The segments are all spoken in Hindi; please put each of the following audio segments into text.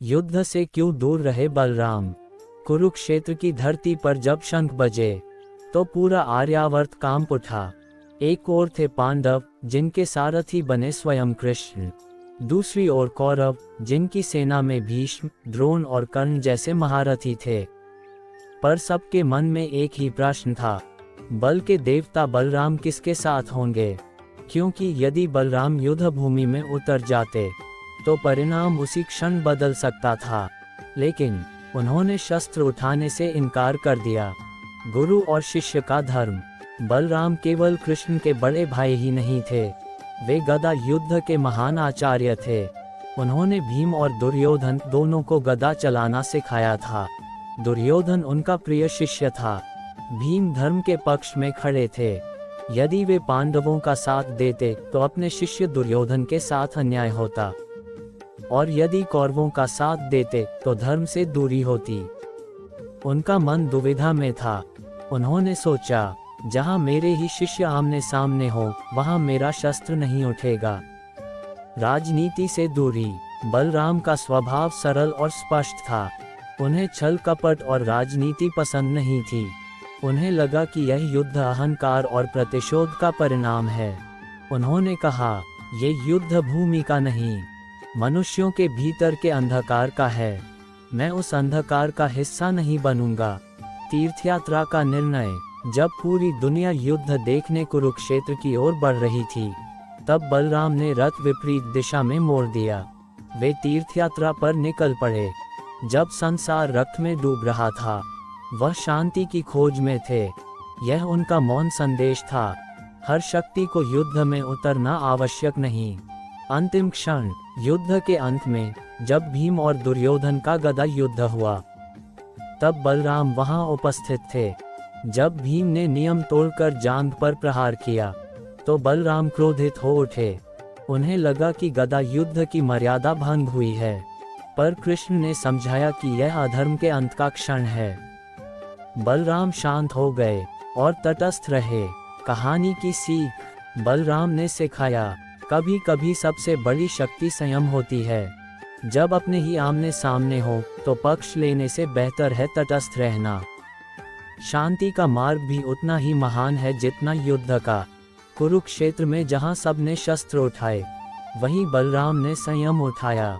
युद्ध से क्यों दूर रहे बलराम। कुरुक्षेत्र की धरती पर जब शंख बजे तो पूरा आर्यावर्त कांप उठा। एक ओर थे पांडव जिनके सारथी बने स्वयं कृष्ण, दूसरी ओर कौरव जिनकी सेना में भीष्म, द्रोण और कर्ण जैसे महारथी थे। पर सबके मन में एक ही प्रश्न था, बल के देवता बलराम किसके साथ होंगे, क्योंकि यदि बलराम युद्ध भूमि में उतर जाते तो परिणाम उसी क्षण बदल सकता था। लेकिन उन्होंने शस्त्र उठाने से इनकार कर दिया। गुरु और शिष्य का धर्म। बलराम केवल कृष्ण के बड़े भाई ही नहीं थे, वे गदा युद्ध के महान आचार्य थे। उन्होंने भीम और दुर्योधन दोनों को गदा चलाना सिखाया था। दुर्योधन उनका प्रिय शिष्य था। भीम धर्म के पक्ष में खड़े थे। यदि वे पांडवों का साथ देते तो अपने शिष्य दुर्योधन के साथ अन्याय होता, और यदि कौरवों का साथ देते तो धर्म से दूरी होती। उनका मन दुविधा में था। उन्होंने सोचा, जहां मेरे ही शिष्य आमने सामने हो वहां मेरा शस्त्र नहीं उठेगा। राजनीति से दूरी। बलराम का स्वभाव सरल और स्पष्ट था। उन्हें छल कपट और राजनीति पसंद नहीं थी। उन्हें लगा कि यह युद्ध अहंकार और प्रतिशोध का परिणाम है। उन्होंने कहा, ये युद्ध भूमि का नहीं, मनुष्यों के भीतर के अंधकार का है। मैं उस अंधकार का हिस्सा नहीं बनूंगा। तीर्थयात्रा का निर्णय। जब पूरी दुनिया युद्ध देखने कुरुक्षेत्र की ओर बढ़ रही थी, तब बलराम ने रथ विपरीत दिशा में मोड़ दिया। वे तीर्थयात्रा पर निकल पड़े। जब संसार रक्त में डूब रहा था, वह शांति की खोज में थे। यह उनका मौन संदेश था, हर शक्ति को युद्ध में उतरना आवश्यक नहीं। अंतिम क्षण। युद्ध के अंत में जब भीम और दुर्योधन का गदा युद्ध हुआ, तब बलराम वहां उपस्थित थे। जब भीम ने नियम तोड़कर जांघ पर प्रहार किया तो बलराम क्रोधित हो उठे। उन्हें लगा कि गदा युद्ध की मर्यादा भंग हुई है, पर कृष्ण ने समझाया कि यह अधर्म के अंत का क्षण है। बलराम शांत हो गए और तटस्थ रहे। कहानी की सीख। बलराम ने सिखाया, कभी कभी सबसे बड़ी शक्ति संयम होती है। जब अपने ही आमने सामने हो तो पक्ष लेने से बेहतर है तटस्थ रहना। शांति का मार्ग भी उतना ही महान है जितना युद्ध का। कुरुक्षेत्र में जहां सबने शस्त्र उठाए, वहीं बलराम ने संयम उठाया,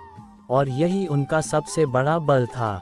और यही उनका सबसे बड़ा बल था।